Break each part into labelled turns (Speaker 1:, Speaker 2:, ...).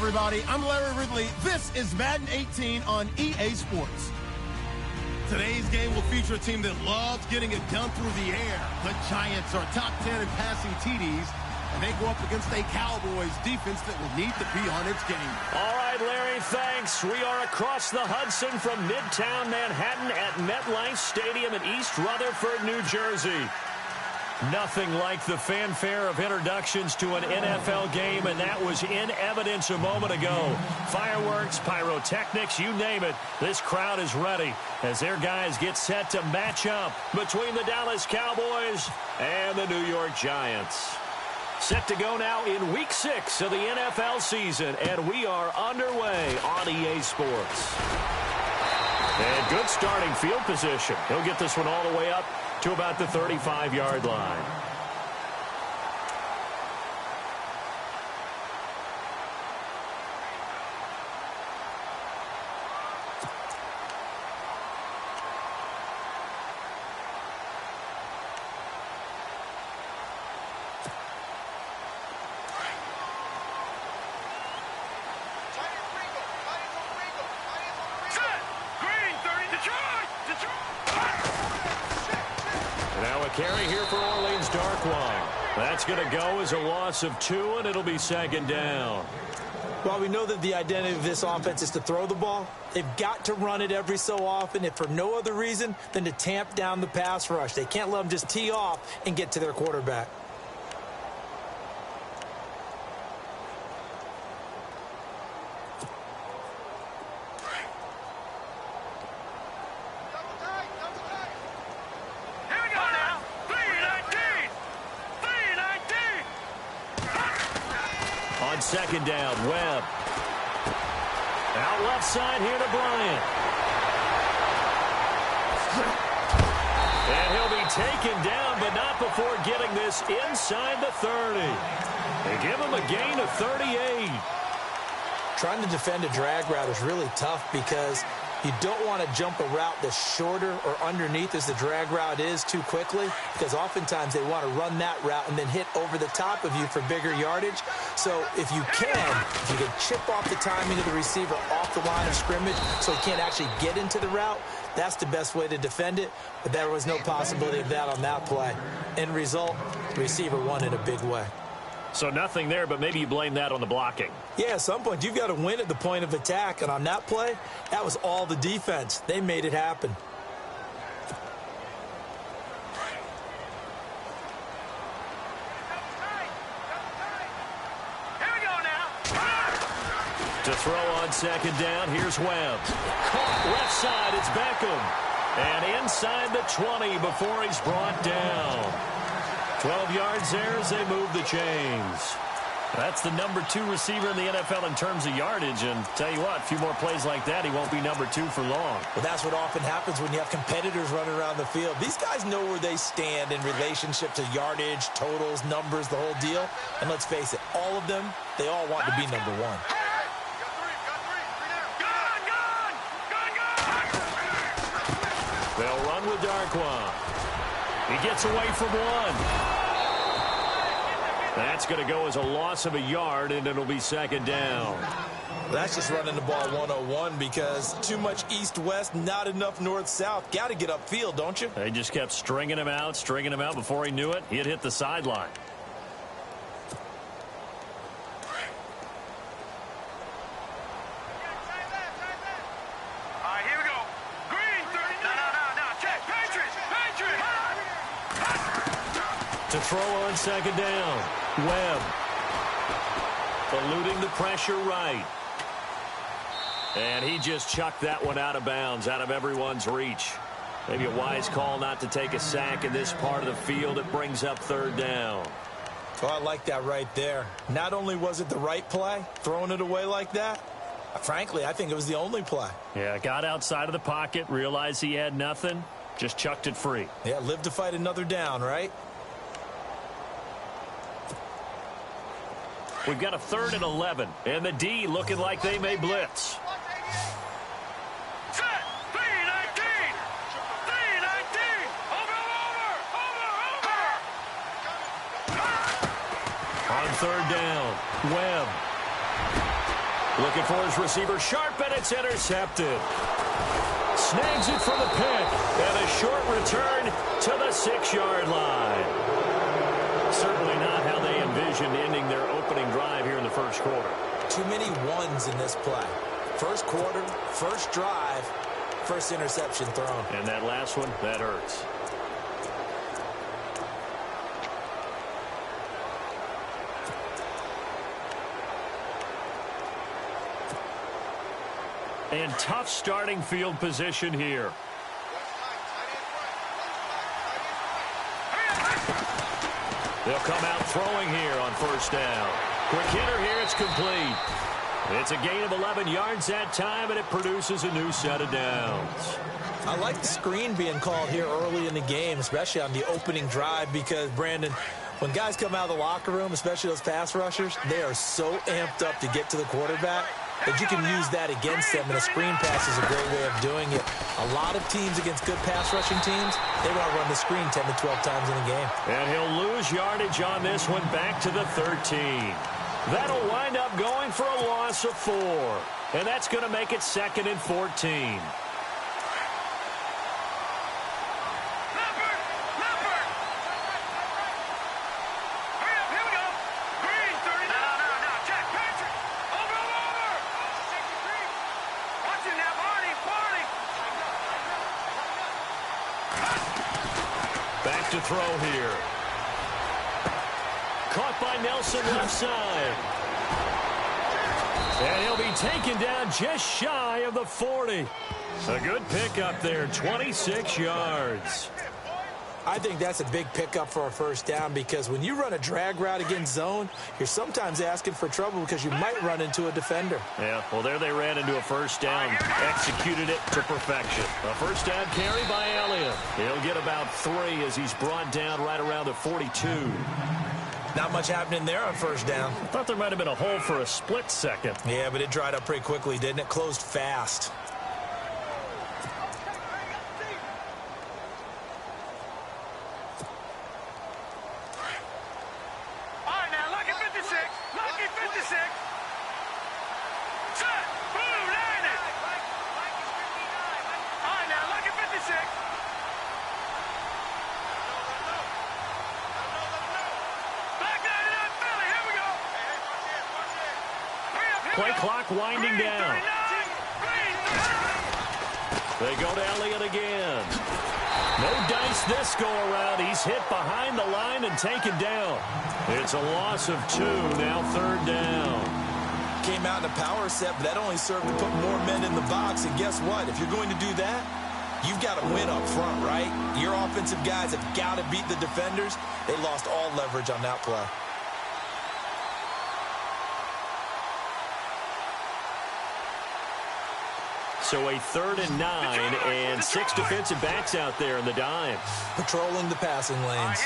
Speaker 1: everybody. I'm Larry Ridley. This is Madden 18 on EA Sports. Today's game will feature a team that loves getting it done through the air. The Giants are top 10 in passing TDs, and they go up against a Cowboys defense that will need to be on its game.
Speaker 2: All right, Larry, thanks. We are across the Hudson from Midtown Manhattan at MetLife Stadium in East Rutherford, New Jersey. Nothing like the fanfare of introductions to an NFL game, and that was in evidence a moment ago. Fireworks, pyrotechnics, you name it. This crowd is ready as their guys get set to match up between the Dallas Cowboys and the New York Giants. Set to go now in Week 6 of the NFL season, and we are underway on EA Sports. And good starting field position. He'll get this one all the way up to about the 35-yard line. Carry here for Orleans Darkwan. That's going to go as a loss of 2, and it'll be second down.
Speaker 3: While we know that the identity of this offense is to throw the ball, they've got to run it every so often, if for no other reason than to tamp down the pass rush. They can't let them just tee off and get to their quarterback.
Speaker 2: Second down, Webb. Out left side here to Bryant. And he'll be taken down, but not before getting this inside the 30. They give him a gain of 38.
Speaker 3: Trying to defend a drag route is really tough because you don't want to jump a route that's shorter or underneath as the drag route is too quickly, because oftentimes they want to run that route and then hit over the top of you for bigger yardage. So if you can chip off the timing of the receiver off the line of scrimmage so he can't actually get into the route, that's the best way to defend it. But there was no possibility of that on that play. End result, the receiver won in a big way.
Speaker 2: So nothing there, but maybe you blame that on the blocking.
Speaker 3: Yeah, at some point, you've got to win at the point of attack. And on that play, that was all the defense. They made it happen.
Speaker 2: Here we go now. To throw on second down, here's Webb. Caught left side, it's Beckham. And inside the 20 before he's brought down. 12 yards there as they move the chains. That's the number 2 receiver in the NFL in terms of yardage. And tell you what, a few more plays like that, he won't be number 2 for long.
Speaker 3: Well, that's what often happens when you have competitors running around the field. These guys know where they stand in relationship to yardage, totals, numbers, the whole deal. And let's face it, all of them, they all want to be number 1.
Speaker 2: They'll run with Darkwan. He gets away from 1. That's going to go as a loss of a yard, and it'll be second down.
Speaker 3: That's just running the ball 101 because too much east-west, not enough north-south. Got to get upfield, don't you?
Speaker 2: They just kept stringing him out. Before he knew it, he'd hit the sideline. To throw on second down, Webb. Eluding the pressure right. And he just chucked that one out of bounds, out of everyone's reach. Maybe a wise call not to take a sack in this part of the field. It brings up third down.
Speaker 3: Oh, I like that right there. Not only was it the right play, throwing it away like that, frankly, I think it was the only play.
Speaker 2: Yeah, got outside of the pocket, realized he had nothing, just chucked it free.
Speaker 3: Yeah, live to fight another down, right?
Speaker 2: We've got a 3rd and 11, and the D looking like they may blitz.
Speaker 4: Set, 319, 319, over.
Speaker 2: On third down, Webb. Looking for his receiver sharp, and it's intercepted. Snags it for the pick, and a short return to the 6-yard line. Certainly not how they envisioned ending their opening drive here in the first quarter.
Speaker 3: Too many ones in this play. First quarter, first drive, first interception thrown.
Speaker 2: And that last one, that hurts. And tough starting field position here. They'll come out throwing here on first down. Quick hitter here, it's complete. It's a gain of 11 yards that time, and it produces a new set of downs.
Speaker 3: I like the screen being called here early in the game, especially on the opening drive, because, Brandon, when guys come out of the locker room, especially those pass rushers, they are so amped up to get to the quarterback that you can use that against them, and a screen pass is a great way of doing it. A lot of teams against good pass rushing teams, they want to run the screen 10 to 12 times in a game. And
Speaker 2: he'll lose yardage on this one back to the 13. That'll wind up going for a loss of 4. And that's going to make it 2nd and 14. Back to throw here. Caught by Nelson left side. And he'll be taken down just shy of the 40. A good pickup there, 26 yards.
Speaker 3: I think that's a big pickup for a first down, because when you run a drag route against zone, you're sometimes asking for trouble because you might run into a defender.
Speaker 2: Yeah, well, there they ran into a first down, executed it to perfection. A first down carry by Elliott. He'll get about 3 as he's brought down right around the 42.
Speaker 3: Not much happening there on first down.
Speaker 2: I thought there might have been a hole for a split second.
Speaker 3: Yeah, but it dried up pretty quickly, didn't it? Closed fast.
Speaker 2: Play clock winding down. They go to Elliott again. No dice this go around. He's hit behind the line and taken down. It's a loss of 2, now 3rd down.
Speaker 3: Came out in a power set, but that only served to put more men in the box. And guess what? If you're going to do that, you've got to win up front, right? Your offensive guys have got to beat the defenders. They lost all leverage on that play.
Speaker 2: So a 3rd and 9, and 6 defensive backs out there in the dime.
Speaker 3: Patrolling the passing lanes.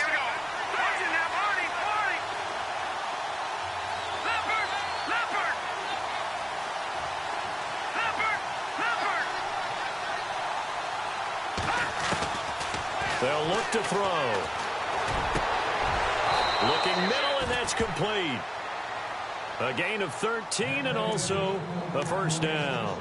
Speaker 2: They'll look to throw. Looking middle, and that's complete. A gain of 13 and also a first down.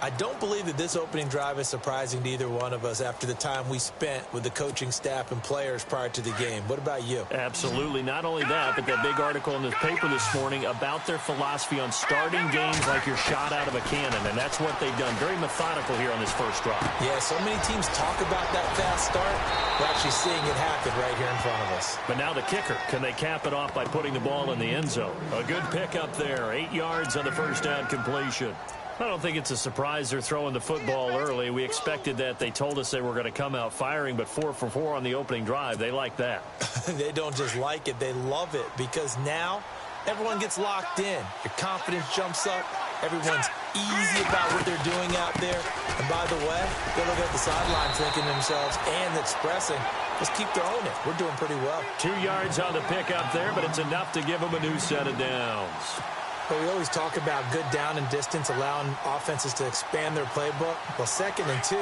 Speaker 3: I don't believe that this opening drive is surprising to either one of us after the time we spent with the coaching staff and players prior to the game. What about you?
Speaker 2: Absolutely. Not only that, but that big article in the paper this morning about their philosophy on starting games like you're shot out of a cannon, and that's what they've done. Very methodical here on this first drive.
Speaker 3: Yeah, so many teams talk about that fast start. We're actually seeing it happen right here in front of us.
Speaker 2: But now the kicker. Can they cap it off by putting the ball in the end zone? A good pickup there. 8 yards on the first down completion. I don't think it's a surprise they're throwing the football early. We expected that. They told us they were going to come out firing, but 4 for 4 on the opening drive. They like that.
Speaker 3: They don't just like it. They love it, because now everyone gets locked in. Your confidence jumps up. Everyone's easy about what they're doing out there. And by the way, they look at the sideline thinking to themselves and expressing, let's keep throwing it. We're doing pretty well.
Speaker 2: 2 yards on the pickup there, but it's enough to give them a new set of downs.
Speaker 3: But we always talk about good down and distance, allowing offenses to expand their playbook. Well, 2nd and 2,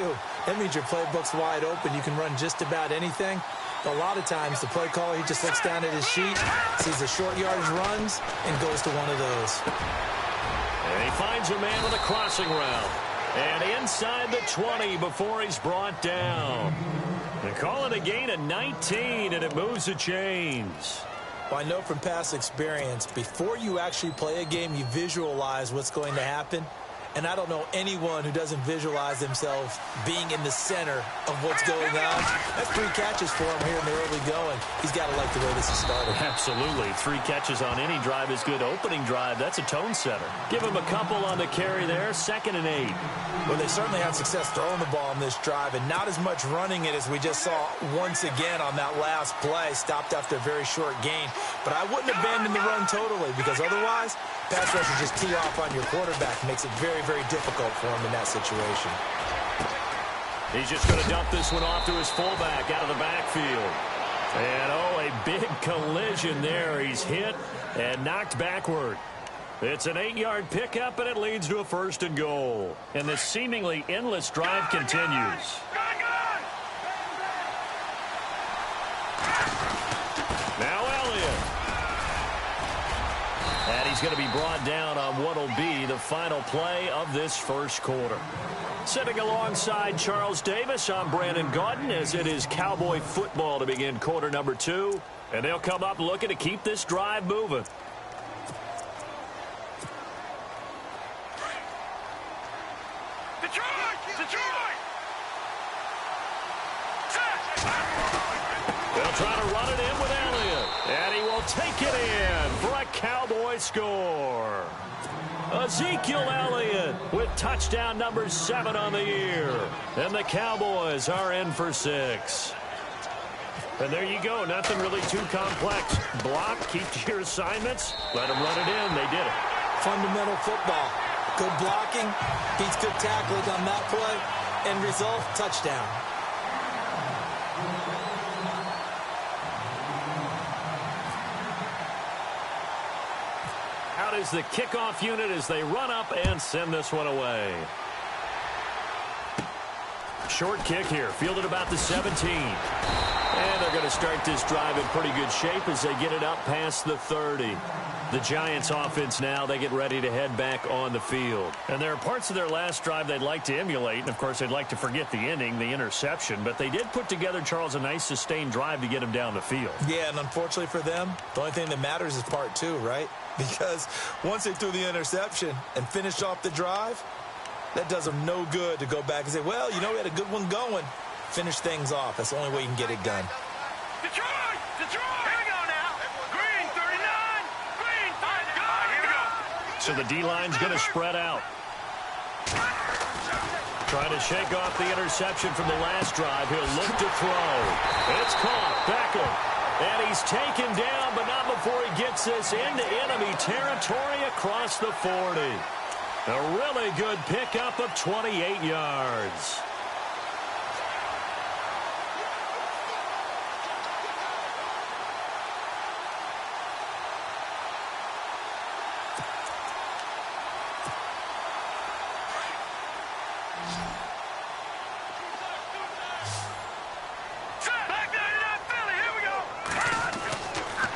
Speaker 3: that means your playbook's wide open. You can run just about anything. But a lot of times, the play caller, he just looks down at his sheet, sees the short yardage runs, and goes to one of those.
Speaker 2: And he finds a man with a crossing route. And inside the 20 before he's brought down. They call it a gain of 19, and it moves the chains.
Speaker 3: Well, I know from past experience, before you actually play a game, you visualize what's going to happen. And I don't know anyone who doesn't visualize themselves being in the center of what's going on. That's 3 catches for him here in the early going. He's got to like the way this is started.
Speaker 2: Absolutely. 3 catches on any drive is good. Opening drive, that's a tone setter. Give him a couple on the carry there. 2nd and 8.
Speaker 3: Well, they certainly had success throwing the ball in this drive, and not as much running it as we just saw once again on that last play. Stopped after a very short gain. But I wouldn't abandon the run totally, because otherwise, pass rush will just tee off on your quarterback. Makes it very, very difficult for him in that situation.
Speaker 2: He's just going to dump this one off to his fullback out of the backfield. And, oh, a big collision there. He's hit and knocked backward. It's an 8-yard pickup, and it leads to a 1st and goal. And this seemingly endless drive continues. Now Elliott. And he's going to be brought down on what will be the final play of this first quarter. Sitting alongside Charles Davis, I'm Brandon Gaudin, as it is Cowboy football to begin quarter number 2. And they'll come up looking to keep this drive moving. They'll try to run it in with Elliott. And he will take it in for a Cowboy score. Ezekiel Elliott with touchdown number 7 on the year. And the Cowboys are in for 6. And there you go. Nothing really too complex. Block, keep to your assignments. Let them run it in. They did it.
Speaker 3: Fundamental football. Good blocking. Beats good tackling on that play. End result, touchdown.
Speaker 2: Out is the kickoff unit as they run up and send this one away. Short kick here, fielded about the 17. And they're going to start this drive in pretty good shape as they get it up past the 30. The Giants offense now, they get ready to head back on the field. And there are parts of their last drive they'd like to emulate. And, of course, they'd like to forget the ending, the interception. But they did put together, Charles, a nice sustained drive to get them down the field.
Speaker 3: Yeah, and unfortunately for them, the only thing that matters is part 2, right? Because once they threw the interception and finished off the drive, that does them no good to go back and say, well, you know, we had a good one going. Finish things off. That's the only way you can get it done.
Speaker 4: Detroit! Here we go now. Green 39. Green 39. Here we go.
Speaker 2: So the D-line's going to spread out. Trying to shake off the interception from the last drive. He'll look to throw. It's caught. Beckham. And he's taken down, but not before he gets this into enemy territory across the 40. A really good pickup of 28 yards.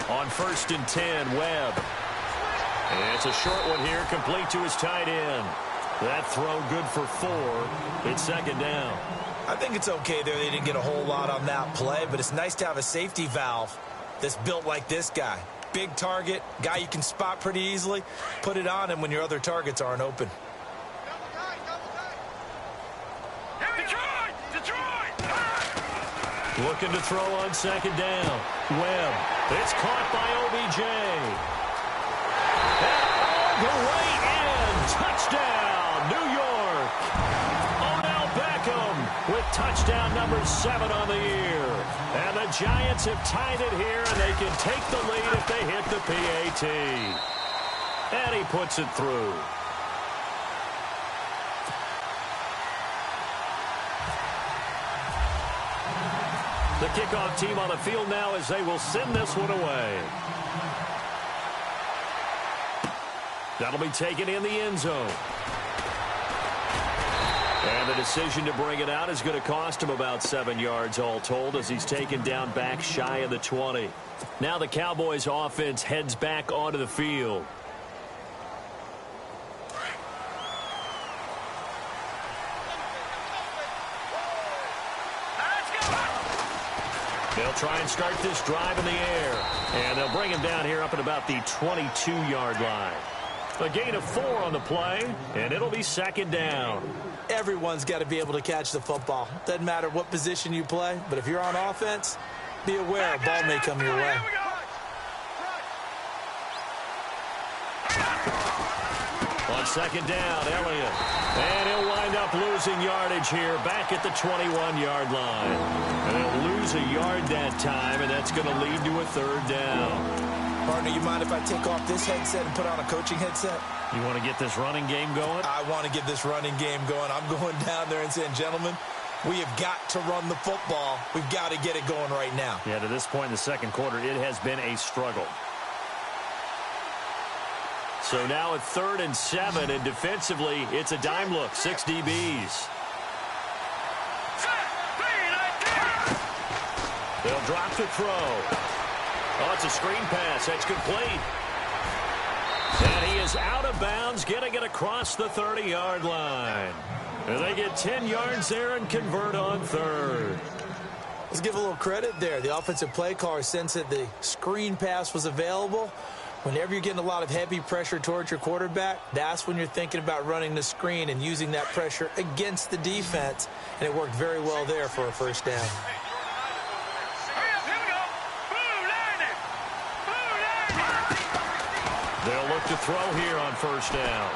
Speaker 2: On 1st and 10, Webb. And it's a short one here, complete to his tight end. That throw good for 4. It's 2nd down.
Speaker 3: I think it's okay there. They didn't get a whole lot on that play, but it's nice to have a safety valve that's built like this guy. Big target, guy you can spot pretty easily. Put it on him when your other targets aren't open.
Speaker 2: Looking to throw on 2nd down. Webb. It's caught by OBJ. And all the way in. Touchdown, New York. Odell Beckham with touchdown number 7 on the year. And the Giants have tied it here, and they can take the lead if they hit the PAT. And he puts it through. The kickoff team on the field now as they will send this one away. That'll be taken in the end zone. And the decision to bring it out is going to cost him about 7 yards all told as he's taken down back shy of the 20. Now the Cowboys offense heads back onto the field. They'll try and start this drive in the air. And they'll bring him down here up at about the 22-yard line. A gain of 4 on the play, and it'll be second down.
Speaker 3: Everyone's got to be able to catch the football. Doesn't matter what position you play, but if you're on offense, be aware a ball may come your way.
Speaker 2: On second down, Elliott. And he'll wind up losing yardage here back at the 21-yard line. And he'll lose a yard that time, and that's going to lead to a third down.
Speaker 3: Partner, you mind if I take off this headset and put on a coaching headset?
Speaker 2: You want to get this running game going?
Speaker 3: I want to get this running game going. I'm going down there and saying, gentlemen, we have got to run the football. We've got to get it going right now.
Speaker 2: Yeah, to this point in the second quarter, it has been a struggle. So now at 3rd and 7, and defensively, it's a dime look, 6 DBs. They'll drop the throw. Oh, it's a screen pass. That's complete. And he is out of bounds, getting it across the 30-yard line. And they get 10 yards there and convert on 3rd.
Speaker 3: Let's give a little credit there. The offensive play caller sensed that the screen pass was available. Whenever you're getting a lot of heavy pressure towards your quarterback, that's when you're thinking about running the screen and using that pressure against the defense. And it worked very well there for a first down.
Speaker 2: They'll look to throw here on first down.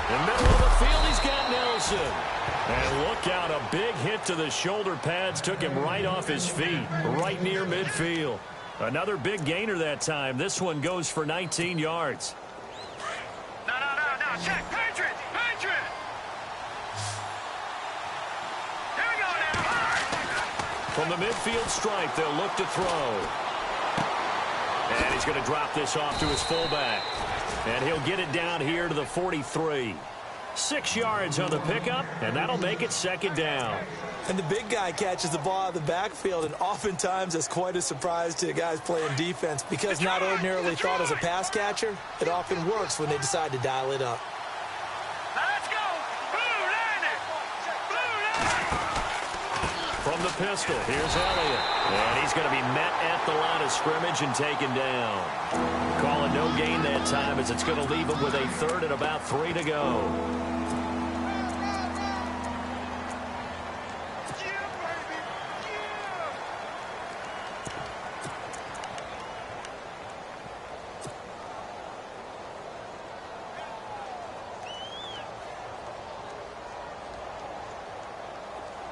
Speaker 2: In the middle of the field, he's got Nelson. And look out, a big hit to the shoulder pads took him right off his feet, right near midfield. Another big gainer that time. This one goes for 19 yards.
Speaker 4: No, check. Patriot. Here we go now.
Speaker 2: From the midfield stripe, they'll look to throw. And he's going to drop this off to his fullback. And he'll get it down here to the 43. 6 yards on the pickup, and that'll make it second down.
Speaker 3: And the big guy catches the ball out of the backfield, and oftentimes that's quite a surprise to the guys playing defense because not ordinarily thought as a pass catcher, it often works when they decide to dial it up.
Speaker 4: Let's go. Blue line.
Speaker 2: From the pistol, here's Elliott. And he's going to be met at the line of scrimmage and taken down. Call it no gain that time as it's going to leave him with a 3rd and about 3 to go.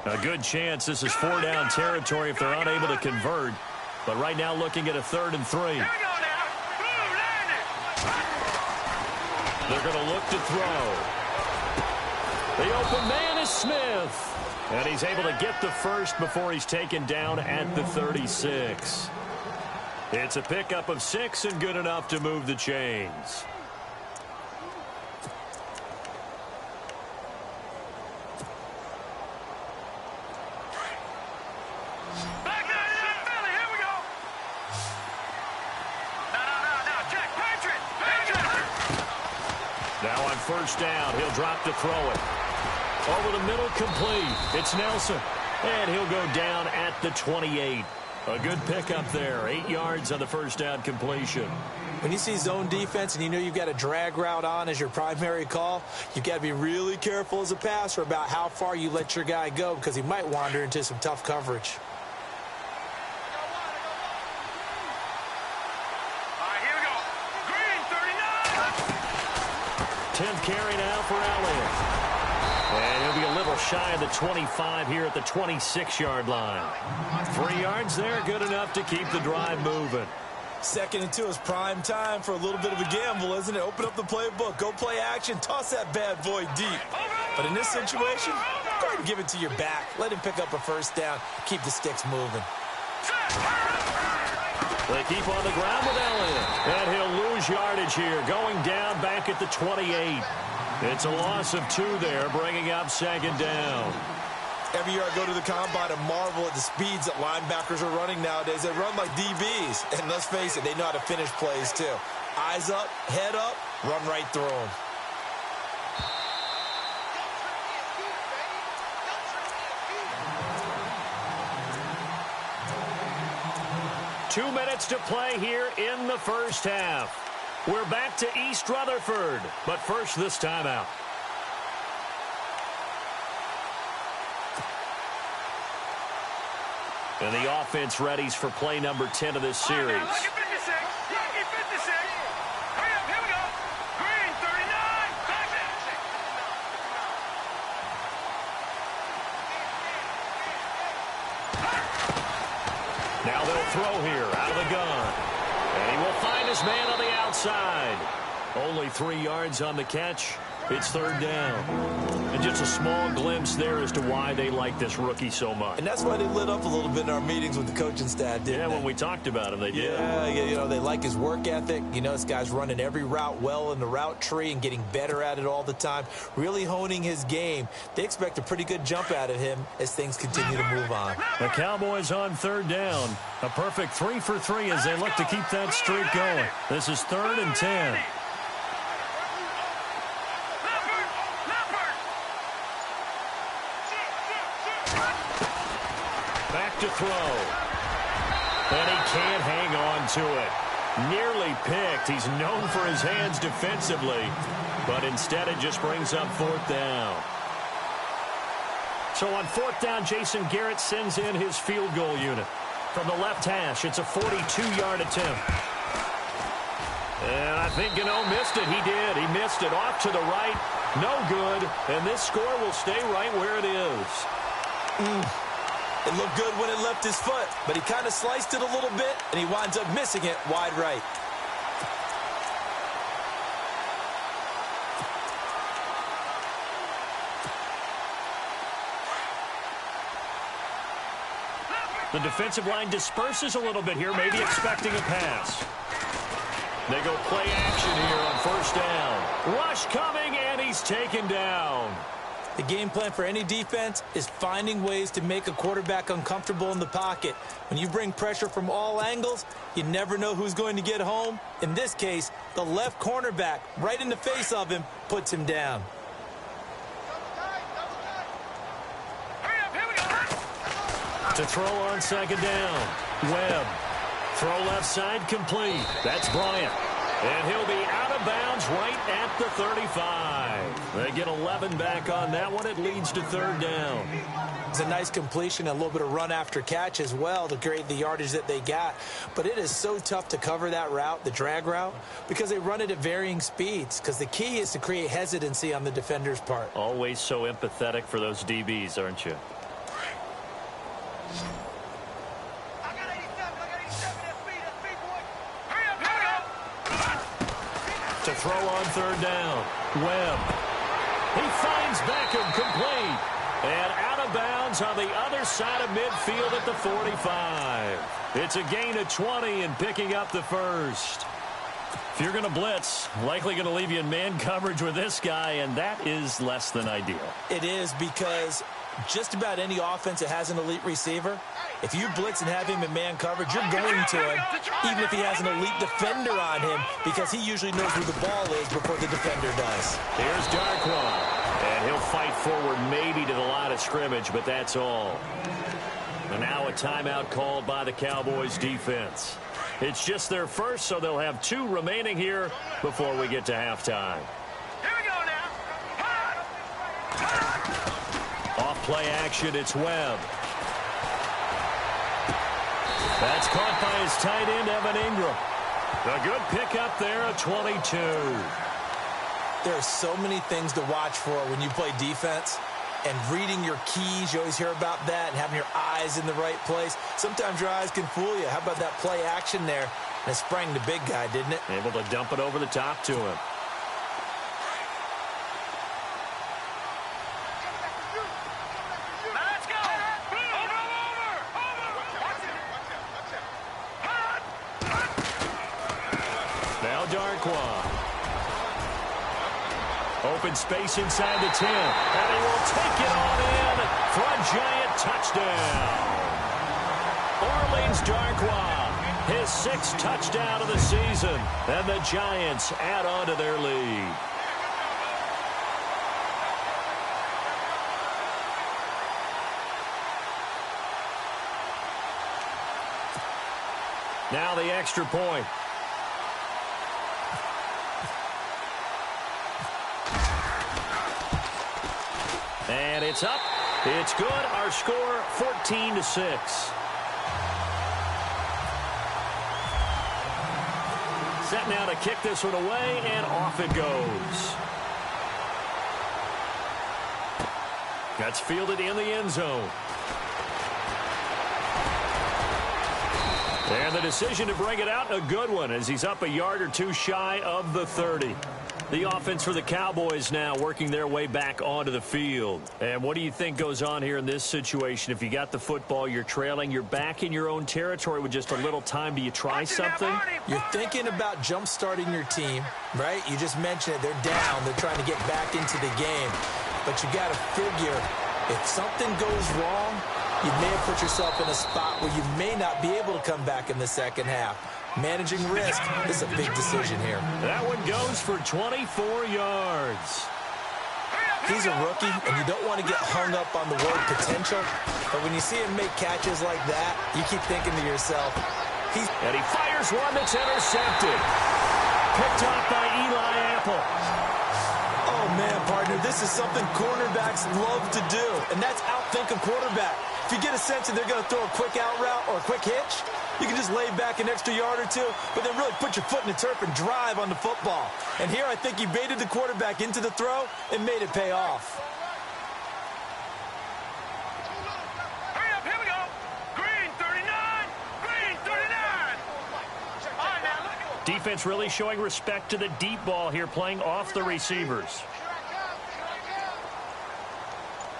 Speaker 2: A good chance this is 4-down territory if they're unable to convert. But right now looking at a 3rd and 3.
Speaker 4: Here we go now. Blue line.
Speaker 2: They're going to look to throw. The open man is Smith. And he's able to get the first before he's taken down at the 36. It's a pickup of 6 and good enough to move the chains. First down, he'll drop to throw it. Over the middle, complete. It's Nelson. And he'll go down at the 28. A good pickup there. 8 yards on the first down completion.
Speaker 3: When you see zone defense and you know you've got a drag route on as your primary call, you've got to be really careful as a passer about how far you let your guy go because he might wander into some tough coverage.
Speaker 2: 10th carry now for Elliott. And he'll be a little shy of the 25 here at the 26-yard line. 3 yards there, good enough to keep the drive moving.
Speaker 3: 2nd and 2 is prime time for a little bit of a gamble, isn't it? Open up the playbook, go play action, toss that bad boy deep. But in this situation, go ahead and give it to your back. Let him pick up a first down, keep the sticks moving.
Speaker 2: They keep on the ground with Elliott. And he'll lose yardage here, going down back at the 28. It's a loss of 2 there, bringing up 2nd down.
Speaker 3: Every year I go to the combine and marvel at the speeds that linebackers are running nowadays. They run like DBs. And let's face it, they know how to finish plays too. Eyes up, head up, run right through them.
Speaker 2: 2 minutes to play here in the first half. We're back to East Rutherford, but first this timeout. And the offense readies for play number 10 of this series.
Speaker 4: Lucky 56. Lucky 56. Hurry up, here we go. Green 39. Back it.
Speaker 2: Now they'll throw here out of the gun. And he will find his man on the outside. Only 3 yards on the catch. It's third down. And just a small glimpse there as to why they like this rookie so much.
Speaker 3: And that's why they lit up a little bit in our meetings with the coaching staff, didn't they?
Speaker 2: When we talked about him, they did.
Speaker 3: Yeah, you know, they like his work ethic. You know, this guy's running every route well in the route tree and getting better at it all the time, really honing his game. They expect a pretty good jump out of him as things continue to move on.
Speaker 2: The Cowboys on third down. A perfect 3 for 3 as they look to keep that streak going. This is 3rd and 10. To throw. And he can't hang on to it. Nearly picked. He's known for his hands defensively, but instead it just brings up 4th down. So on 4th down, Jason Garrett sends in his field goal unit. From the left hash, it's a 42-yard attempt. And I think Gano missed it. He did. He missed it off to the right. No good. And this score will stay right where it is.
Speaker 3: It looked good when it left his foot, but he kind of sliced it a little bit, and he winds up missing it wide right.
Speaker 2: The defensive line disperses a little bit here, maybe expecting a pass. They go play action here on 1st down. Rush coming, and he's taken down.
Speaker 3: The game plan for any defense is finding ways to make a quarterback uncomfortable in the pocket. When you bring pressure from all angles, you never know who's going to get home. In this case, the left cornerback, right in the face of him, puts him down.
Speaker 2: To throw on 2nd down. Webb. Throw left side complete. That's Bryant. And he'll be out of bounds right at the 35. They get 11 back on that one. It leads to 3rd down.
Speaker 3: It's a nice completion, a little bit of run after catch as well to create the yardage that they got. But it is so tough to cover that route, the drag route, because they run it at varying speeds. Because the key is to create hesitancy on the defender's part.
Speaker 2: Always so empathetic for those DBs, aren't you? To throw on 3rd down. Webb. He finds Beckham complete. And out of bounds on the other side of midfield at the 45. It's a gain of 20 and picking up the first. If you're going to blitz, likely going to leave you in man coverage with this guy, and that is less than ideal.
Speaker 3: It is, because just about any offense that has an elite receiver, if you blitz and have him in man coverage, you're going to him, even if he has an elite defender on him, because he usually knows where the ball is before the defender does.
Speaker 2: Here's Darquan, and he'll fight forward maybe to the line of scrimmage, but that's all. And now a timeout called by the Cowboys defense. It's just their first, so they'll have 2 remaining here before we get to halftime.
Speaker 4: Here we go now.
Speaker 2: Off play action, it's Webb. That's caught by his tight end, Evan Ingram. A good pickup there, a 22.
Speaker 3: There are so many things to watch for when you play defense. And reading your keys, you always hear about that, and having your eyes in the right place. Sometimes your eyes can fool you. How about that play action there? And it sprang the big guy, didn't it?
Speaker 2: Able to dump it over the top to him.
Speaker 4: Let's go.
Speaker 2: Now Darquan. Open space inside the 10. And he will take it on in for a giant touchdown. Orleans Darquan, his 6th touchdown of the season. And the Giants add on to their lead. Now the extra point. And it's up. It's good. Our score, 14-6. Set now to kick this one away, and off it goes. That's fielded in the end zone. And the decision to bring it out, a good one, as he's up a yard or two shy of the 30. The offense for the Cowboys now working their way back onto the field. And what do you think goes on here in this situation? If you got the football, you're trailing, you're back in your own territory with just a little time. Do you try something?
Speaker 3: You're thinking about jump-starting your team, right? You just mentioned it. They're down. They're trying to get back into the game. But you got to figure, if something goes wrong, you may have put yourself in a spot where you may not be able to come back in the second half. Managing risk, this is a big decision here.
Speaker 2: That one goes for 24 yards.
Speaker 3: He's a rookie, and you don't want to get hung up on the word potential. But when you see him make catches like that, you keep thinking to yourself,
Speaker 2: and he fires one that's intercepted. Picked off by Eli Apple.
Speaker 3: Oh, man, partner, this is something cornerbacks love to do, and that's outthink a quarterback. If you get a sense that they're going to throw a quick out route or a quick hitch, you can just lay back an extra yard or two, but then really put your foot in the turf and drive on the football. And here I think he baited the quarterback into the throw and made it pay off.
Speaker 4: Hurry up, here we go. Green 39, green 39. All right, now look.
Speaker 2: Defense really showing respect to the deep ball here, playing off the receivers.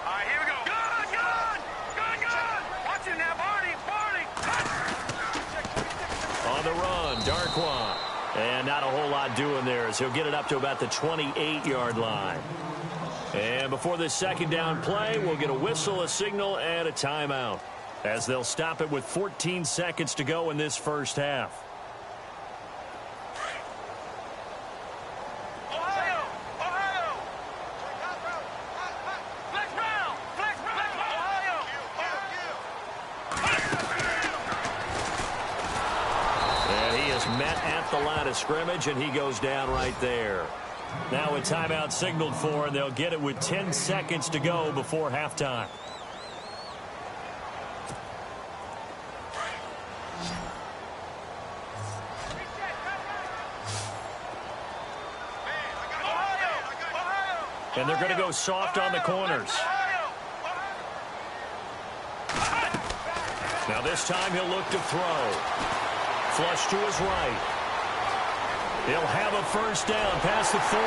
Speaker 4: All right, here we go. Gun. Watch it now, Barney.
Speaker 2: On the run, Darkwan. And not a whole lot doing there as he'll get it up to about the 28-yard line. And before this second down play, we'll get a whistle, a signal, and a timeout, as they'll stop it with 14 seconds to go in this first half.
Speaker 4: Ohio. Flex Brown. Ohio.
Speaker 2: And he is met at the line of scrimmage, and he goes down right there. Now a timeout signaled for, and they'll get it with 10 seconds to go before halftime. And they're going to go soft on the corners. Now this time he'll look to throw. Flush to his right. He'll have a first down past the 40.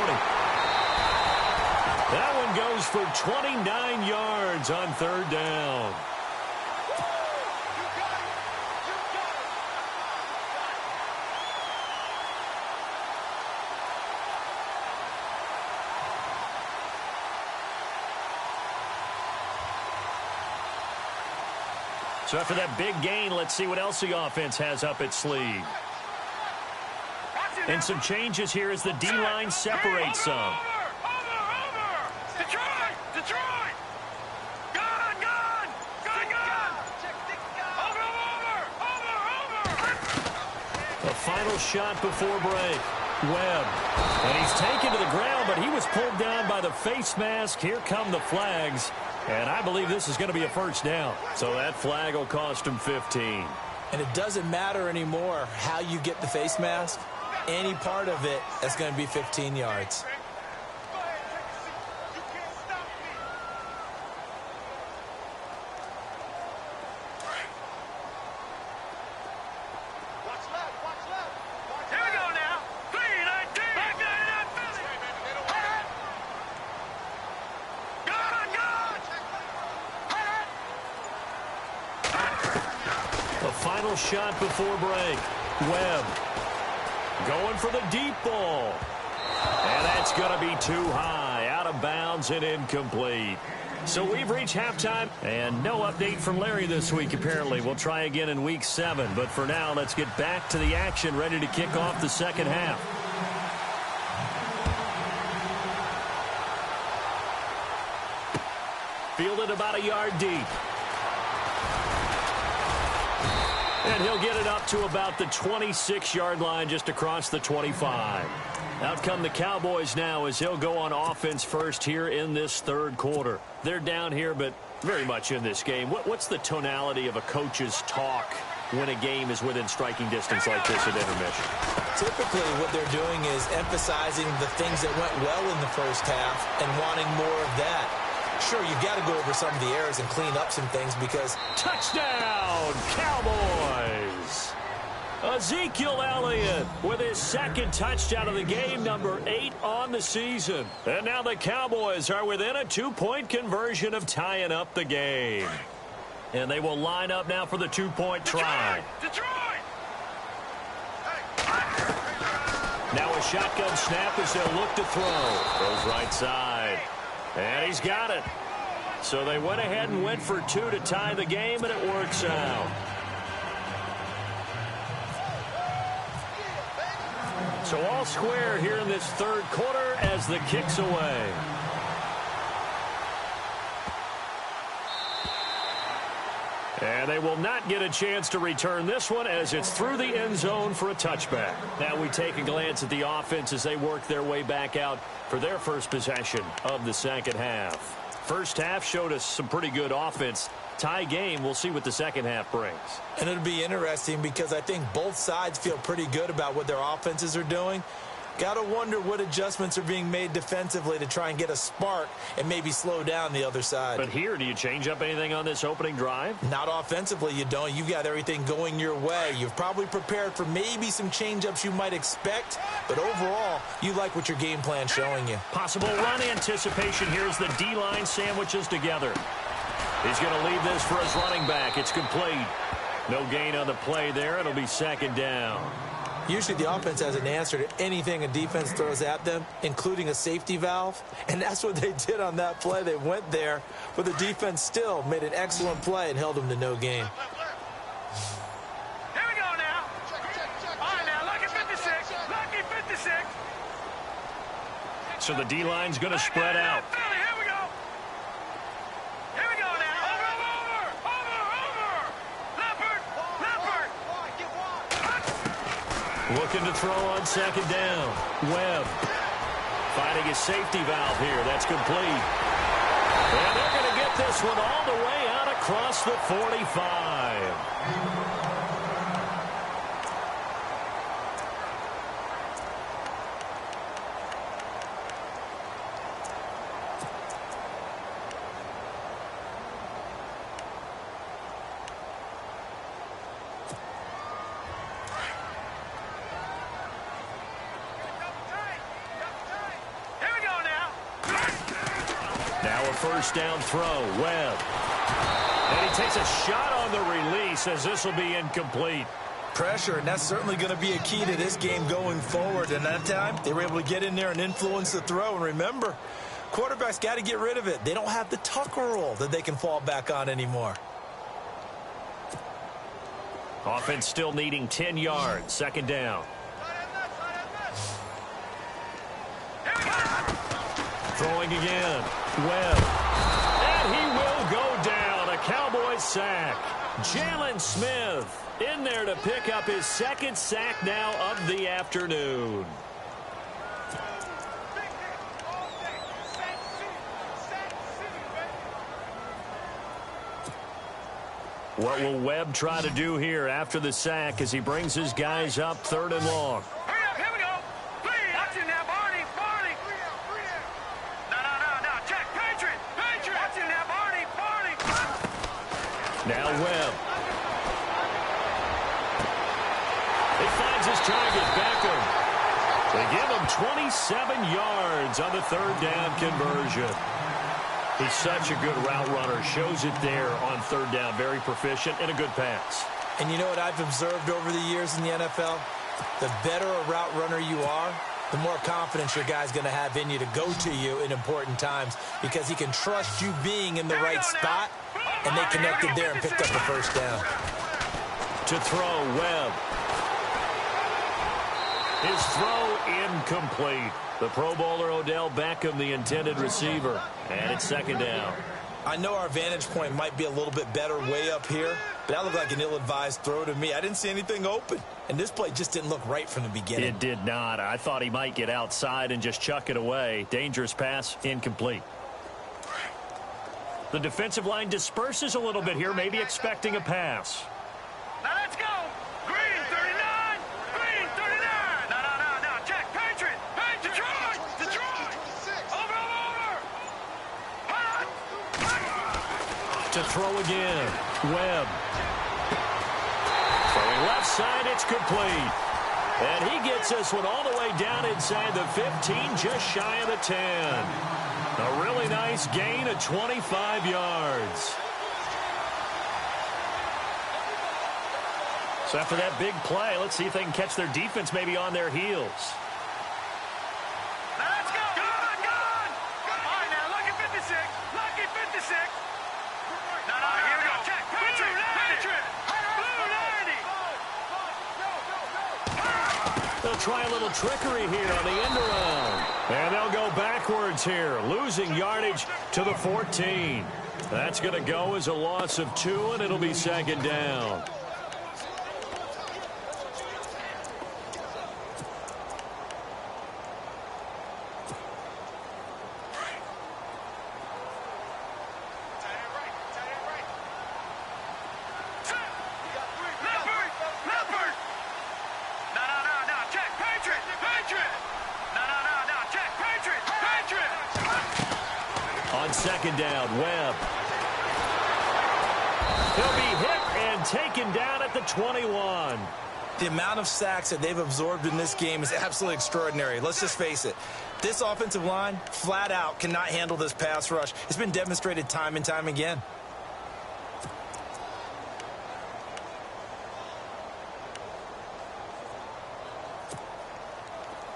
Speaker 2: That one goes for 29 yards on third down. So after that big gain, let's see what else the offense has up its sleeve. And some changes here as the D-line separates some.
Speaker 4: Over. Detroit. Gun. Over.
Speaker 2: A final shot before break. Webb. And he's taken to the ground, but he was pulled down by the face mask. Here come the flags. And I believe this is going to be a first down. So that flag will cost him 15.
Speaker 3: And it doesn't matter anymore how you get the face mask. Any part of it is going to be 15 yards.
Speaker 4: Here we go now. 3-19. Back 99 Philly.
Speaker 2: The final shot before break. Webb going for the deep ball. And that's going to be too high, out of bounds and incomplete. So we've reached halftime, and no update from Larry this week, apparently. We'll try again in Week 7. But for now, let's get back to the action, ready to kick off the second half. Fielded about a yard deep. And he'll get it up to about the 26-yard line, just across the 25. Out come the Cowboys now as he'll go on offense first here in this third quarter. They're down here, but very much in this game. What's the tonality of a coach's talk when a game is within striking distance like this at intermission?
Speaker 3: Typically, what they're doing is emphasizing the things that went well in the first half and wanting more of that. Sure, you've got to go over some of the errors and clean up some things because...
Speaker 2: Touchdown, Cowboys! Ezekiel Elliott with his second touchdown of the game, number 8 on the season. And now the Cowboys are within a 2-point conversion of tying up the game. And they will line up now for the 2-point try.
Speaker 4: Detroit!
Speaker 2: Now a shotgun snap as they'll look to throw. Goes right side. And he's got it. So they went ahead and went for 2 to tie the game, and it works out. So all square here in this third quarter as the kick's away. And they will not get a chance to return this one as it's through the end zone for a touchback. Now we take a glance at the offense as they work their way back out for their first possession of the second half. First half showed us some pretty good offense. Tie game, we'll see what the second half brings.
Speaker 3: And it'll be interesting because I think both sides feel pretty good about what their offenses are doing. Got to wonder what adjustments are being made defensively to try and get a spark and maybe slow down the other side.
Speaker 2: But here, do you change up anything on this opening drive?
Speaker 3: Not offensively, you don't. You've got everything going your way. You've probably prepared for maybe some change-ups you might expect, but overall, you like what your game plan's showing you.
Speaker 2: Possible run anticipation. Here's the D-line sandwiches together. He's going to leave this for his running back. It's complete. No gain on the play there. It'll be second down.
Speaker 3: Usually the offense has an answer to anything a defense throws at them, including a safety valve. And that's what they did on that play. They went there, but the defense still made an excellent play and held them to no gain.
Speaker 4: Here we go now. All right, now, lucky 56. Lucky 56.
Speaker 2: So the D-line's going to spread out.
Speaker 4: Here we go. Here we go now. Over. Leopard.
Speaker 2: Looking to throw on second down. Webb finding his safety valve here. That's complete. And they're going to get this one all the way out across the 45. First down throw, Webb. And he takes a shot on the release as this will be incomplete.
Speaker 3: Pressure, and that's certainly going to be a key to this game going forward. And that time, they were able to get in there and influence the throw. And remember, quarterbacks got to get rid of it. They don't have the tuck rule that they can fall back on anymore.
Speaker 2: Offense still needing 10 yards. Second down. Throwing again. Webb. And he will go down. A Cowboys sack. Jalen Smith in there to pick up his second sack now of the afternoon. What will Webb try to do here after the sack as he brings his guys up third and long? Now Webb. He finds his target, Beckham. They give him 27 yards on the third down conversion. He's such a good route runner. Shows it there on third down. Very proficient and a good pass.
Speaker 3: And you know what I've observed over the years in the NFL? The better a route runner you are, the more confidence your guy's going to have in you to go to you in important times because he can trust you being in the right spot. And they connected there and picked up the first down.
Speaker 2: To throw, Webb. His throw incomplete. The Pro Bowler Odell Beckham, the intended receiver. And it's second down.
Speaker 3: I know our vantage point might be a little bit better way up here, but that looked like an ill-advised throw to me. I didn't see anything open, and this play just didn't look right from the beginning.
Speaker 2: It did not. I thought he might get outside and just chuck it away. Dangerous pass, incomplete. The defensive line disperses a little bit here, maybe expecting a pass.
Speaker 4: Now let's go. Green 39. Green 39. No. Check. Patriot. Detroit. Over.
Speaker 2: To throw again. Webb. Throwing left side, it's complete. And he gets this one all the way down inside the 15, just shy of the 10. A really nice gain of 25 yards. So after that big play, let's see if they can catch their defense maybe on their heels.
Speaker 4: Now let's go. Good. All right, now, lucky 56. Lucky 56. No, here we go. Check. Patriot. Blue 90.
Speaker 2: They'll try a little trickery here on the end around. And they'll go backwards here, losing yardage to the 14. That's going to go as a loss of 2, and it'll be second down. Second down, Webb. He'll be hit and taken down at the 21.
Speaker 3: The amount of sacks that they've absorbed in this game is absolutely extraordinary. Let's just face it. This offensive line, flat out, cannot handle this pass rush. It's been demonstrated time and time again.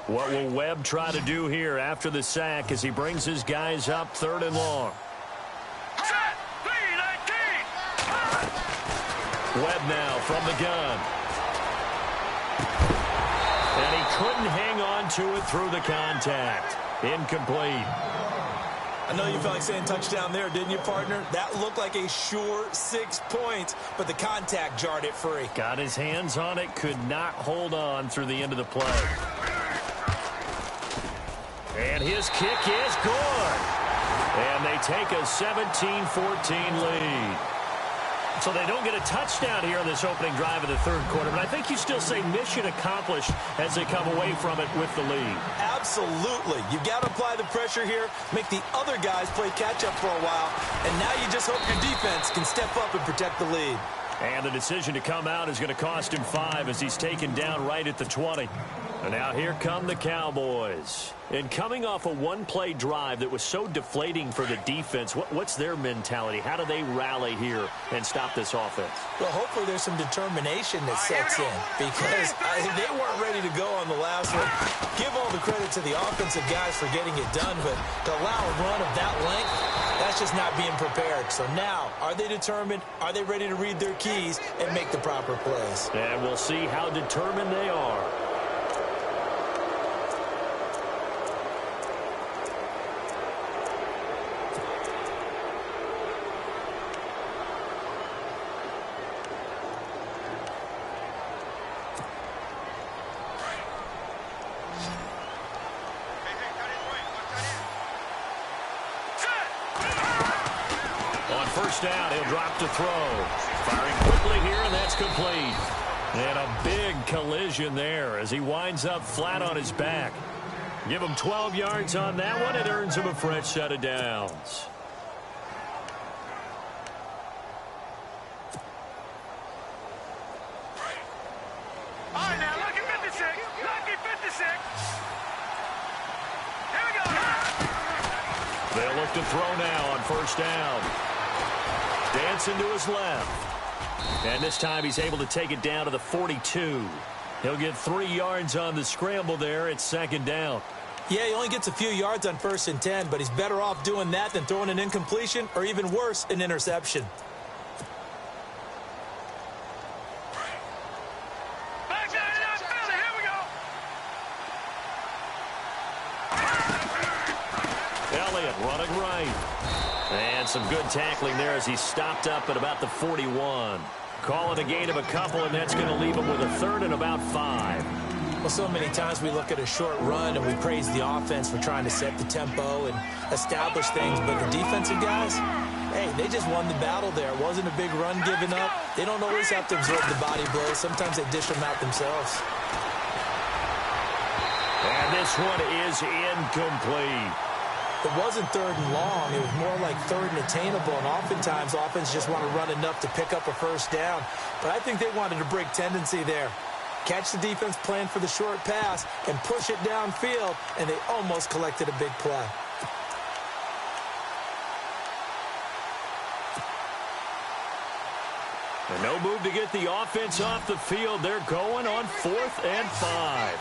Speaker 2: What will Webb try to do here after the sack as he brings his guys up 3rd and long?
Speaker 4: Set. 3-19.
Speaker 2: Webb now from the gun. And he couldn't hang on to it through the contact. Incomplete.
Speaker 3: I know you felt like saying touchdown there, didn't you, partner? That looked like a sure 6 points, but the contact jarred it free.
Speaker 2: Got his hands on it, could not hold on through the end of the play. And his kick is good. And they take a 17-14 lead. So they don't get a touchdown here on this opening drive of the 3rd quarter, but I think you still say mission accomplished as they come away from it with the lead.
Speaker 3: Absolutely. You've got to apply the pressure here, make the other guys play catch-up for a while, and now you just hope your defense can step up and protect the lead.
Speaker 2: And the decision to come out is going to cost him 5 as he's taken down right at the 20. And now here come the Cowboys. And coming off a one-play drive that was so deflating for the defense, what's their mentality? How do they rally here and stop this offense?
Speaker 3: Well, hopefully there's some determination that sets in because they weren't ready to go on the last one. Give all the credit to the offensive guys for getting it done, but to allow a run of that length, that's just not being prepared. So now, are they determined? Are they ready to read their keys and make the proper plays?
Speaker 2: And we'll see how determined they are. First down, he'll drop to throw. Firing quickly here, and that's complete. And a big collision there as he winds up flat on his back. Give him 12 yards on that one. It earns him a fresh set of downs.
Speaker 4: All right, now, lucky 56. Lucky 56. Here we go.
Speaker 2: They'll look to throw now on first down. Dancing to his left. And this time he's able to take it down to the 42. He'll get 3 yards on the scramble there. It's second down.
Speaker 3: Yeah, he only gets a few yards on 1st and 10, but he's better off doing that than throwing an incompletion or even worse, an interception.
Speaker 4: Back down in that Philly. Here we go.
Speaker 2: Elliott running right. And some good tackling there as he stopped up at about the 41. Call it a gain of a couple, and that's going to leave him with a third and about 5.
Speaker 3: Well, so many times we look at a short run and we praise the offense for trying to set the tempo and establish things, but the defensive guys, hey, they just won the battle there. It wasn't a big run given up. They don't always have to absorb the body blows. Sometimes they dish them out themselves.
Speaker 2: And this one is incomplete.
Speaker 3: It wasn't third and long. It was more like third and attainable, and oftentimes offense just want to run enough to pick up a first down. But I think they wanted to break tendency there. Catch the defense playing for the short pass and push it downfield, and they almost collected a big play.
Speaker 2: And no move to get the offense off the field. They're going on 4th and 5.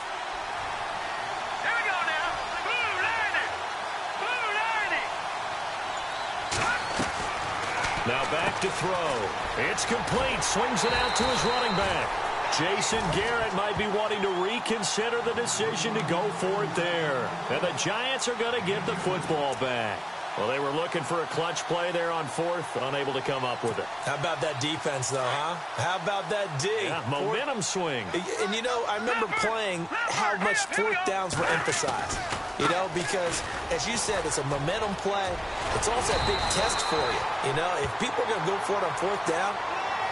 Speaker 2: Now back to throw. It's complete. Swings it out to his running back. Jason Garrett might be wanting to reconsider the decision to go for it there. And the Giants are going to get the football back. Well, they were looking for a clutch play there on 4th, unable to come up with it.
Speaker 3: How about that defense, though, huh? How about that D?
Speaker 2: Yeah, momentum swing.
Speaker 3: And, you know, I remember playing how much 4th downs were emphasized. You know, because, as you said, it's a momentum play. It's also a big test for you. You know, if people are going to go for it on 4th down,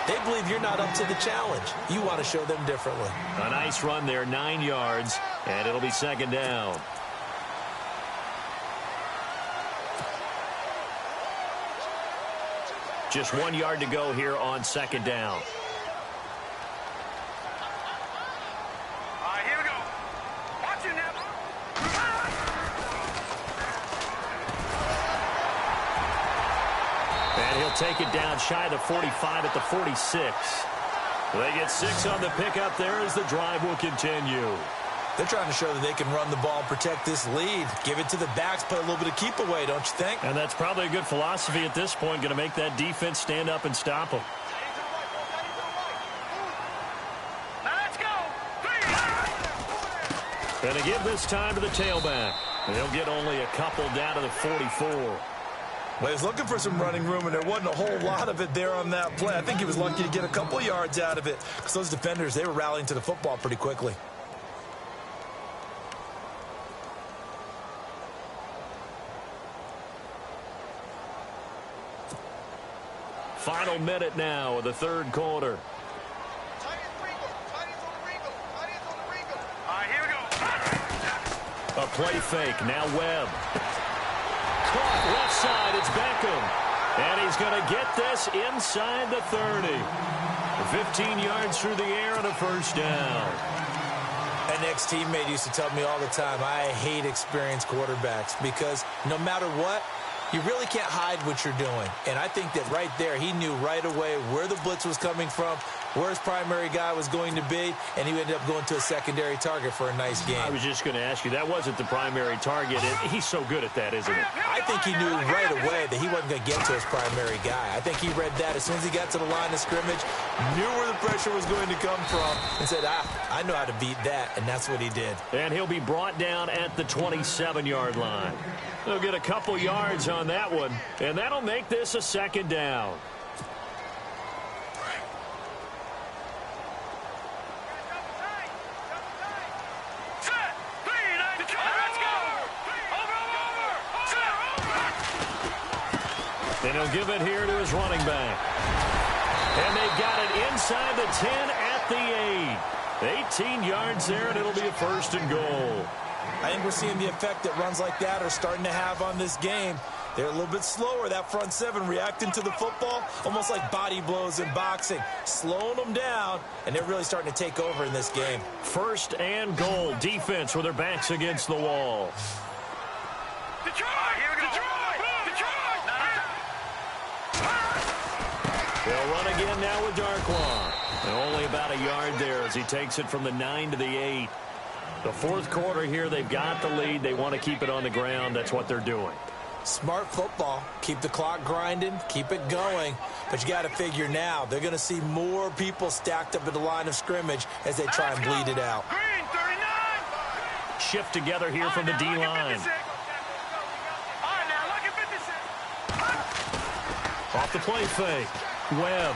Speaker 3: they believe you're not up to the challenge. You want to show them differently.
Speaker 2: A nice run there, 9 yards, and it'll be 2nd down. Just 1 yard to go here on 2nd down.
Speaker 4: All right, here we go. Watch it now.
Speaker 2: And he'll take it down shy of the 45 at the 46. They get 6 on the pickup there as the drive will continue.
Speaker 3: They're trying to show that they can run the ball and protect this lead. Give it to the backs, put a little bit of keep away, don't you think?
Speaker 2: And that's probably a good philosophy at this point, going to make that defense stand up and stop them.
Speaker 4: Let's go.
Speaker 2: And they give this time to the tailback. And they'll get only a couple down to the 44.
Speaker 3: Well, he was looking for some running room, and there wasn't a whole lot of it there on that play. I think he was lucky to get a couple yards out of it because those defenders, they were rallying to the football pretty quickly.
Speaker 2: Final minute now of the 3rd quarter.
Speaker 4: All right, here we go.
Speaker 2: A play fake. Now Webb. Caught left side. It's Beckham. And he's going to get this inside the 30. 15 yards through the air and a first down.
Speaker 3: An ex-teammate used to tell me all the time, I hate experienced quarterbacks because no matter what, you really can't hide what you're doing. And I think that right there, he knew right away where the blitz was coming from, where his primary guy was going to be, and he ended up going to a secondary target for a nice game.
Speaker 2: I was just going to ask you, that wasn't the primary target. He's so good at that, isn't he?
Speaker 3: I think he knew right away that he wasn't going to get to his primary guy. I think he read that as soon as he got to the line of scrimmage, knew where the pressure was going to come from, and said, I know how to beat that, and that's what he did.
Speaker 2: And he'll be brought down at the 27-yard line. They'll get a couple yards on that one, and that'll make this a 2nd down. And he'll give it here to his running back. And they've got it inside the 10 at the 8. 18 yards there, and it'll be a 1st and goal.
Speaker 3: I think we're seeing the effect that runs like that are starting to have on this game. They're a little bit slower, that front 7, reacting to the football, almost like body blows in boxing, slowing them down, and they're really starting to take over in this game.
Speaker 2: 1st and goal. Defense with their backs against the wall.
Speaker 4: Detroit! Here we go. Detroit!
Speaker 2: They'll run again now with Darkwan. And only about a yard there as he takes it from the 9 to the 8. The 4th quarter here, they've got the lead. They want to keep it on the ground. That's what they're doing.
Speaker 3: Smart football. Keep the clock grinding. Keep it going. But you got to figure now, they're going to see more people stacked up at the line of scrimmage as they try and bleed it out.
Speaker 4: Green, 39.
Speaker 2: Shift together here from the D-line.
Speaker 4: All right,
Speaker 2: Off the play fake. Webb.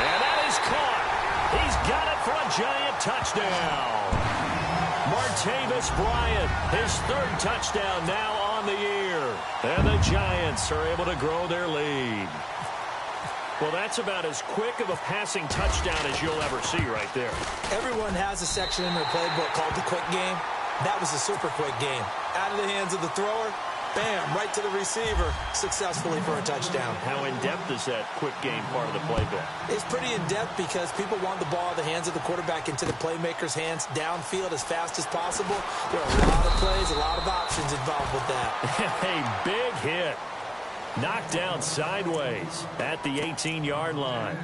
Speaker 2: And that is caught. He's got it for a Giant touchdown. Martavis Bryant, his third touchdown now on the year. And the Giants are able to grow their lead. Well, that's about as quick of a passing touchdown as you'll ever see right there.
Speaker 3: Everyone has a section in their playbook called the quick game. That was a super quick game. Out of the hands of the thrower, bam, right to the receiver, successfully for a touchdown.
Speaker 2: How in-depth is that quick game part of the playbook?
Speaker 3: It's pretty in-depth because people want the ball in the hands of the quarterback into the playmaker's hands downfield as fast as possible. There are a lot of plays, a lot of options involved with that.
Speaker 2: A big hit. Knocked down sideways at the 18-yard line.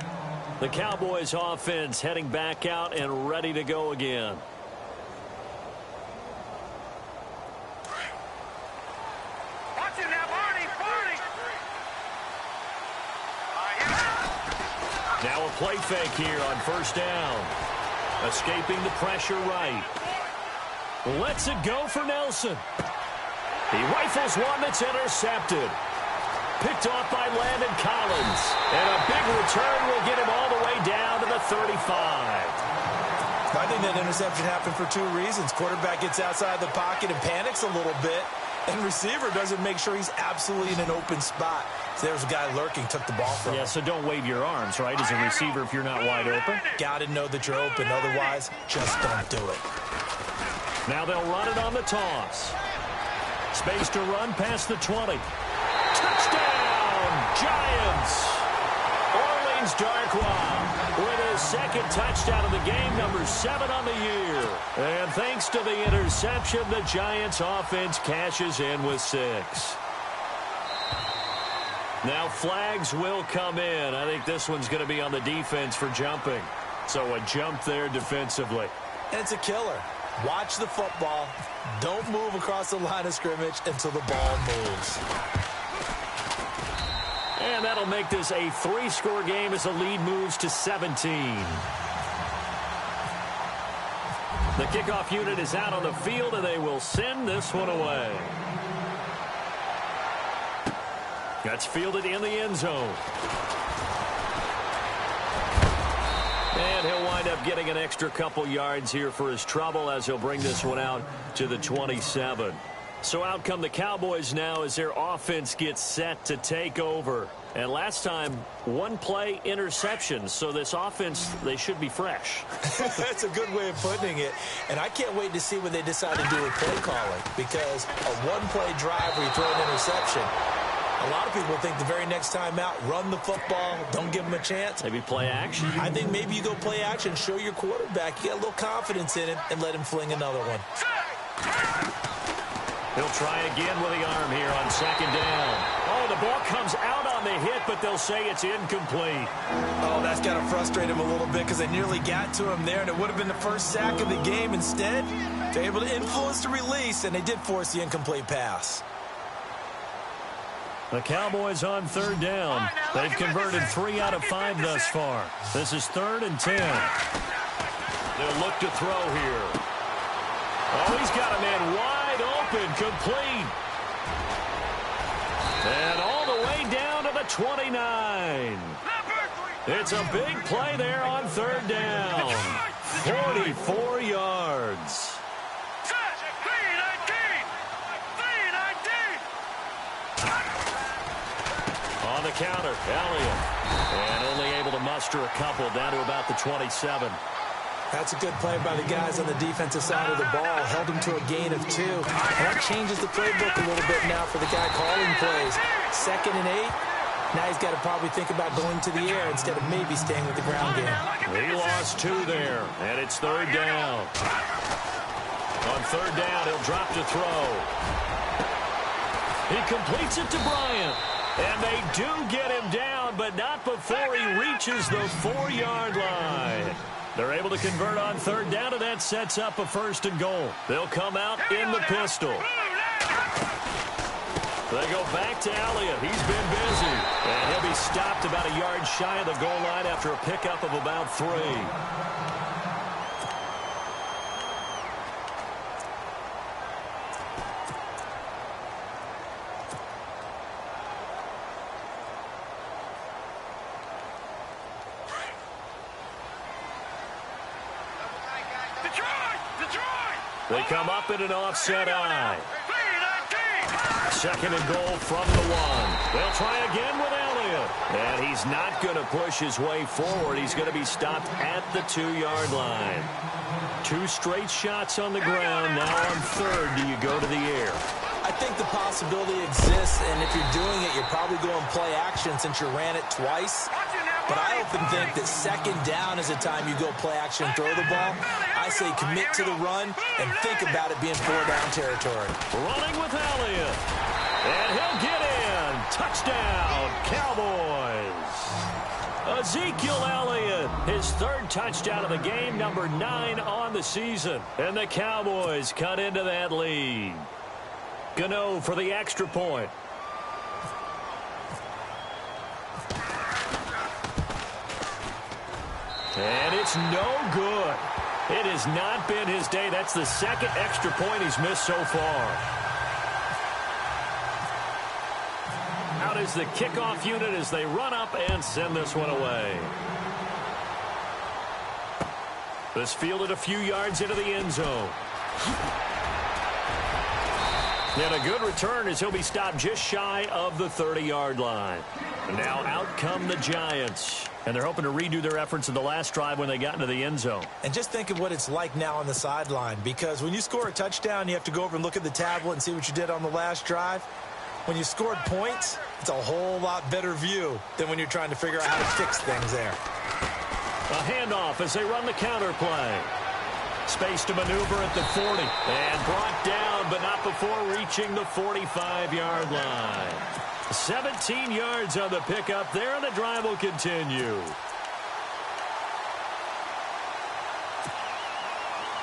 Speaker 2: The Cowboys offense heading back out and ready to go again.
Speaker 4: Watch it now, Barney.
Speaker 2: Now a play fake here on first down. Escaping the pressure right. Lets it go for Nelson. He rifles one that's intercepted. Picked off by Landon Collins. And a big return will get him all the way down to the 35.
Speaker 3: I think that interception happened for two reasons. Quarterback gets outside the pocket and panics a little bit. And receiver doesn't make sure he's absolutely in an open spot. So there's a guy lurking, took the ball from him.
Speaker 2: Yeah, so don't wave your arms, right, as a receiver if you're not wide open.
Speaker 3: Got to know that you're open. Otherwise, just don't do it.
Speaker 2: Now they'll run it on the toss. Space to run past the 20. Touchdown, Giants! Orleans Darkwa with his second touchdown of the game, number 7 on the year. And thanks to the interception, the Giants offense cashes in with 6. Now flags will come in. I think this one's going to be on the defense for jumping. So a jump there defensively.
Speaker 3: And it's a killer. Watch the football. Don't move across the line of scrimmage until the ball moves.
Speaker 2: And that'll make this a 3-score game as the lead moves to 17. The kickoff unit is out on the field, and they will send this one away. That's fielded in the end zone. And he'll wind up getting an extra couple yards here for his trouble as he'll bring this one out to the 27. So out come the Cowboys now as their offense gets set to take over. And last time, one play interception. So this offense, they should be fresh.
Speaker 3: That's a good way of putting it. And I can't wait to see what they decide to do with play calling. Because a one-play drive where you throw an interception, a lot of people think the very next time out, run the football, don't give them a chance.
Speaker 2: Maybe play action?
Speaker 3: I think maybe you go play action, show your quarterback you got a little confidence in him, and let him fling another one.
Speaker 2: He'll try again with the arm here on second down. Oh, the ball comes out on the hit, but they'll say it's incomplete.
Speaker 3: Oh, that's got to frustrate him a little bit because they nearly got to him there, and it would have been the first sack of the game. Instead, they're able to influence the release, and they did force the incomplete pass.
Speaker 2: The Cowboys on third down. They've converted 3 out of 5 thus far. This is 3rd and 10. They'll look to throw here. Oh, he's got a man wide open, complete. And all the way down to the 29. It's a big play there on third down. 44 yards. On the counter, Elliott. And only able to muster a couple down to about the 27.
Speaker 3: That's a good play by the guys on the defensive side of the ball. Held him to a gain of 2. And that changes the playbook a little bit now for the guy calling plays. 2nd and 8. Now he's got to probably think about going to the air instead of maybe staying with the ground game.
Speaker 2: He lost 2 there, and it's third down. On third down, he'll drop to throw. He completes it to Bryant. And they do get him down, but not before he reaches the 4-yard line. They're able to convert on third down, and that sets up a 1st and goal. They'll come out in the pistol. They go back to Elliott. He's been busy. And he'll be stopped about a yard shy of the goal line after a pickup of about 3. They come up in an offset eye. Second and goal from the one. They'll try again with Elliott. And he's not going to push his way forward. He's going to be stopped at the 2-yard line. 2 straight shots on the ground. Now on third, do you go to the air?
Speaker 3: I think the possibility exists, and if you're doing it, you're probably going play action since you ran it twice. But I often think that second down is the time you go play action and throw the ball. I say commit to the run and think about it being 4-down territory.
Speaker 2: Running with Elliott. And he'll get in. Touchdown, Cowboys. Ezekiel Elliott, his 3rd touchdown of the game, number 9 on the season. And the Cowboys cut into that lead. Gano for the extra point. And it's no good. It has not been his day. That's the 2nd extra point he's missed so far. Out is the kickoff unit as they run up and send this one away. This fielded a few yards into the end zone. And a good return as he'll be stopped just shy of the 30-yard line. And now out come the Giants. And they're hoping to redo their efforts in the last drive when they got into the end zone.
Speaker 3: And just think of what it's like now on the sideline. Because when you score a touchdown, you have to go over and look at the tablet and see what you did on the last drive. When you scored points, it's a whole lot better view than when you're trying to figure out how to fix things there.
Speaker 2: A handoff as they run the counter play. Space to maneuver at the 40. And brought down, but not before reaching the 45-yard line. 17 yards on the pickup there, and the drive will continue.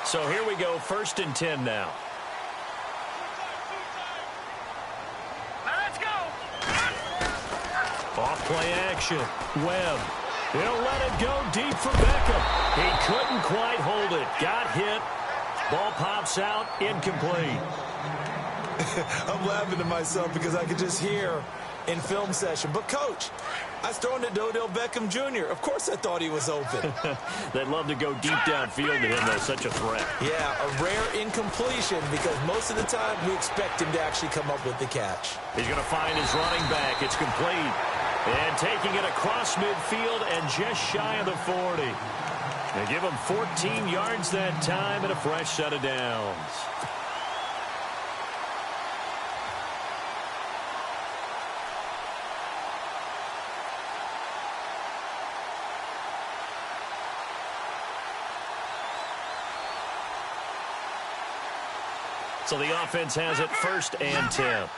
Speaker 2: So here we go, 1st and 10 now.
Speaker 4: Let's go.
Speaker 2: Off play action. Webb. He'll let it go deep for Beckham. He couldn't quite hold it. Got hit. Ball pops out. Incomplete.
Speaker 3: I'm laughing to myself because I could just hear in film session. But, Coach, I was throwing to Odell Beckham Jr. Of course I thought he was open.
Speaker 2: They'd love to go deep downfield to him, though. Such a threat.
Speaker 3: Yeah, a rare incompletion because most of the time we expect him to actually come up with the catch.
Speaker 2: He's going to find his running back. It's complete. And taking it across midfield and just shy of the 40. They give him 14 yards that time and a fresh set of downs. So the offense has it 1st and 10.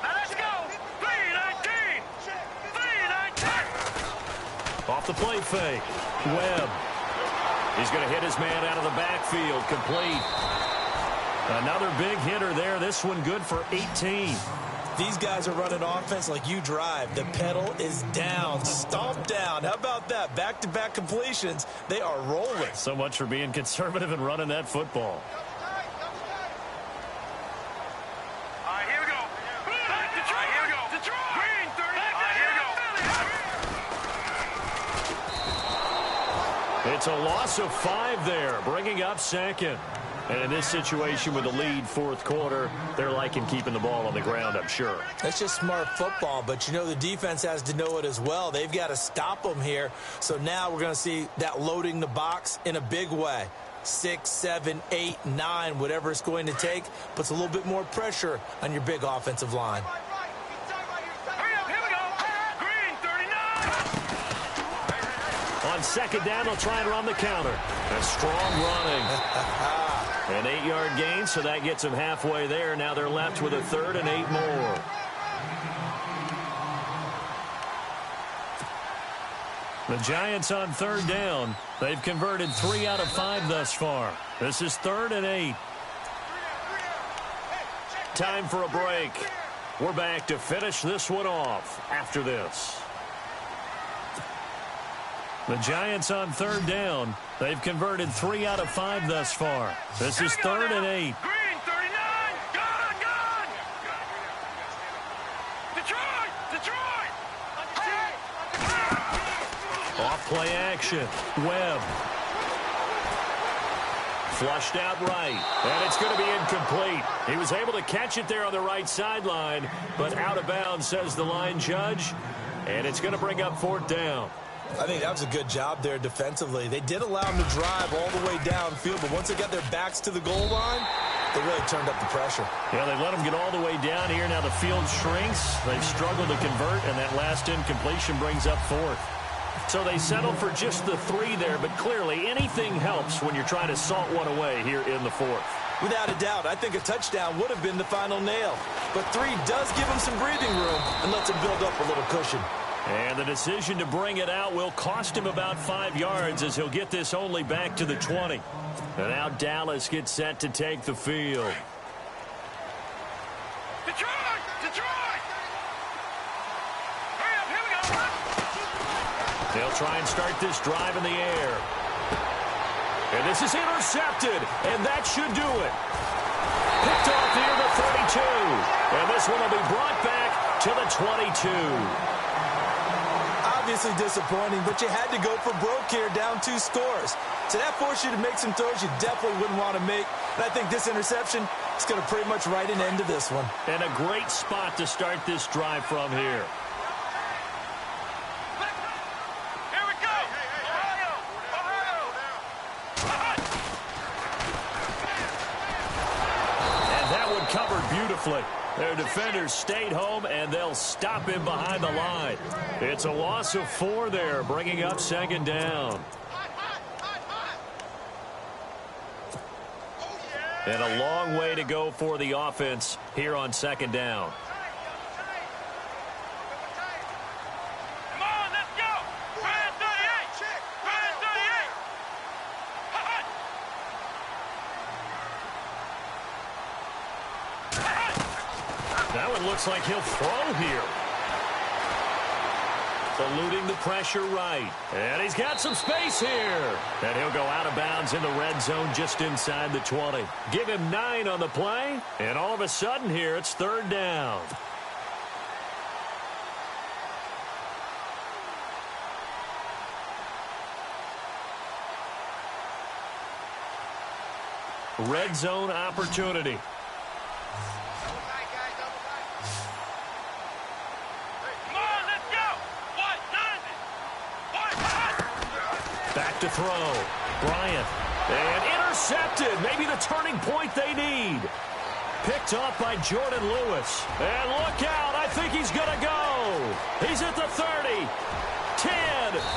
Speaker 4: Let's go. 3-19. 3-19.
Speaker 2: Off the play fake. Webb. He's going to hit his man out of the backfield. Complete. Another big hitter there. This one good for 18.
Speaker 3: These guys are running offense like you drive. The pedal is down, stomped down. How about that? Back-to-back completions. They are rolling.
Speaker 2: So much for being conservative and running that football.
Speaker 4: All right, here we go. Detroit, here we go. Detroit. Green 30. All right, here we go.
Speaker 2: It's a loss of 5 there, bringing up 2nd. And in this situation with the lead 4th quarter, they're liking keeping the ball on the ground, I'm sure.
Speaker 3: That's just smart football, but you know the defense has to know it as well. They've got to stop them here. So now we're going to see that loading the box in a big way. 6, 7, 8, 9, whatever it's going to take, puts a little bit more pressure on your big offensive line.
Speaker 4: Hurry up, here we go. Green 39.
Speaker 2: On 2nd down, they'll try and run the counter. A strong running. An 8-yard gain, so that gets them halfway there. Now they're left with a 3rd and 8 more. The Giants on 3rd down. They've converted 3 out of 5 thus far. This is 3rd and 8. Time for a break. We're back to finish this one off after this. The Giants on 3rd down. They've converted 3 out of 5 thus far. This is 3rd and 8.
Speaker 4: Green 39. Gone. Detroit.
Speaker 2: Off Play action. Webb. Flushed out right. And it's going to be incomplete. He was able to catch it there on the right sideline, but out of bounds, says the line judge. And it's going to bring up 4th down.
Speaker 3: I think that was a good job there defensively. They did allow him to drive all the way downfield, but once they got their backs to the goal line, they really turned up the pressure.
Speaker 2: Yeah, they let him get all the way down here. Now the field shrinks. They've struggled to convert, and that last incompletion brings up 4th. So they settled for just the 3 there, but clearly anything helps when you're trying to salt one away here in the 4th.
Speaker 3: Without a doubt, I think a touchdown would have been the final nail. But 3 does give him some breathing room and lets him build up a little cushion.
Speaker 2: And the decision to bring it out will cost him about 5 yards as he'll get this only back to the 20. And now Dallas gets set to take the field.
Speaker 4: Detroit! Detroit! Hurry up, here we go.
Speaker 2: They'll try and start this drive in the air. And this is intercepted, and that should do it. Picked off near the 32. And this one will be brought back to the 22.
Speaker 3: Obviously disappointing, but you had to go for broke here, down 2 scores. So that forced you to make some throws you definitely wouldn't want to make. And I think this interception is going to pretty much write an end to this one.
Speaker 2: And a great spot to start this drive from here.
Speaker 4: Here we go! Ohio! Ohio!
Speaker 2: And that one covered beautifully. Their defenders stayed home, and they'll stop him behind the line. It's a loss of 4 there, bringing up 2nd down. And a long way to go for the offense here on 2nd down.
Speaker 4: Come on, let's go! Ryan 38! Ryan 38!
Speaker 2: That one looks like he'll throw here. Eluding the pressure right. And he's got some space here. And he'll go out of bounds in the red zone just inside the 20. Give him 9 on the play. And all of a sudden here, it's 3rd down. Red zone opportunity. Back to throw. Bryant. And intercepted. Maybe the turning point they need. Picked off by Jordan Lewis. And look out. I think he's going to go. He's at the 30. 10.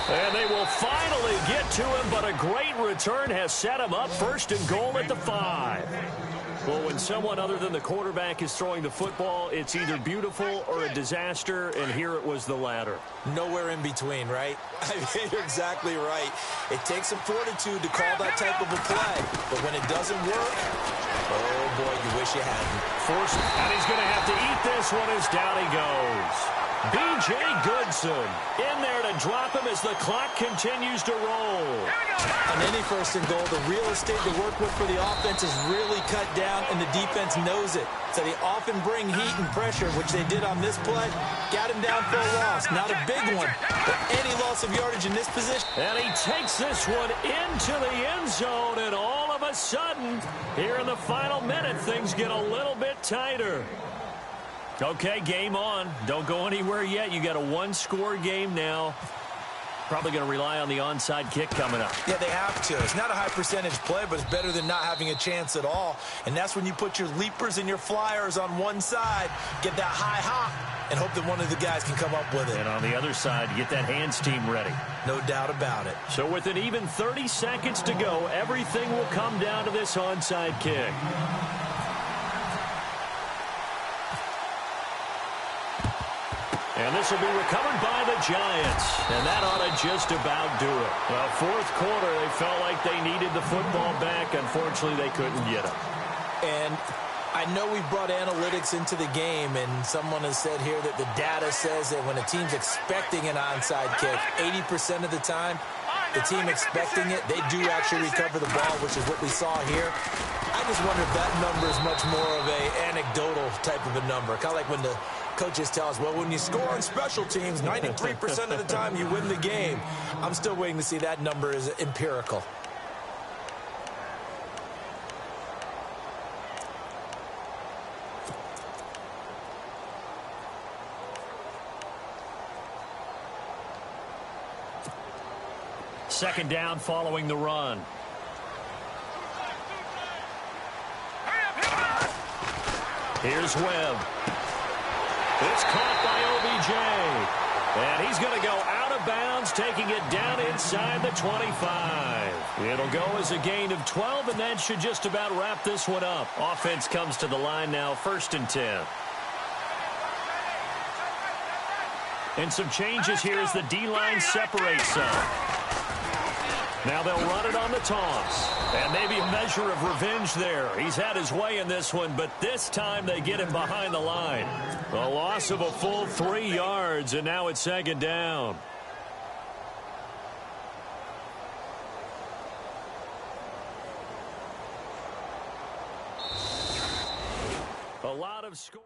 Speaker 2: And they will finally get to him, but a great return has set him up 1st and goal at the 5. Well, when someone other than the quarterback is throwing the football, it's either beautiful or a disaster, and here it was the latter.
Speaker 3: Nowhere in between, right? I mean, you're exactly right. It takes some fortitude to call that type of a play, but when it doesn't work, oh, boy, you wish you hadn't.
Speaker 2: Forced, and he's going to have to eat this one as down he goes. B.J. Goodson in there to drop him as the clock continues to roll.
Speaker 3: On any 1st and goal, the real estate to work with for the offense is really cut down, and the defense knows it. So they often bring heat and pressure, which they did on this play. Got him down for a loss. Not a big one, but any loss of yardage in this position.
Speaker 2: And he takes this one into the end zone, and all of a sudden, here in the final minute, things get a little bit tighter. Okay, game on. Don't go anywhere yet. You got a 1-score game now. Probably going to rely on the onside kick coming up.
Speaker 3: Yeah, they have to. It's not a high percentage play, but it's better than not having a chance at all. And that's when you put your leapers and your flyers on one side, get that high hop, and hope that one of the guys can come up with it.
Speaker 2: And on the other side, get that hands team ready.
Speaker 3: No doubt about it.
Speaker 2: So with an even 30 seconds to go, everything will come down to this onside kick. And this will be recovered by the Giants. And that ought to just about do it. Well, 4th quarter, they felt like they needed the football back. Unfortunately, they couldn't get it.
Speaker 3: And I know we brought analytics into the game, and someone has said here that the data says that when a team's expecting an onside kick, 80% of the time, the team expecting it, they do actually recover the ball, which is what we saw here. I just wonder if that number is much more of a anecdotal type of a number. Kind of like when the Coaches tell us, well, when you score on special teams, 93% of the time you win the game. I'm still waiting to see that number is empirical.
Speaker 2: Second down following the run. Here's Webb. It's caught by OBJ. And he's going to go out of bounds, taking it down inside the 25. It'll go as a gain of 12, and that should just about wrap this one up. Offense comes to the line now, 1st and 10. And some changes here as the D-line separates some. Now they'll run it on the toss. And maybe a measure of revenge there. He's had his way in this one, but this time they get him behind the line. A loss of a full 3 yards, and now it's 2nd down. A lot of score.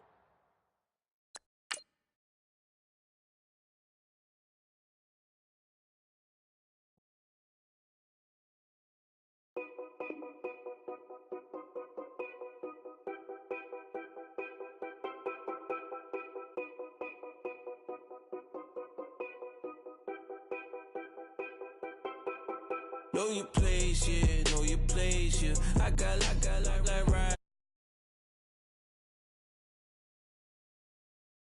Speaker 5: Know your place, yeah, know your place, yeah. I got like right.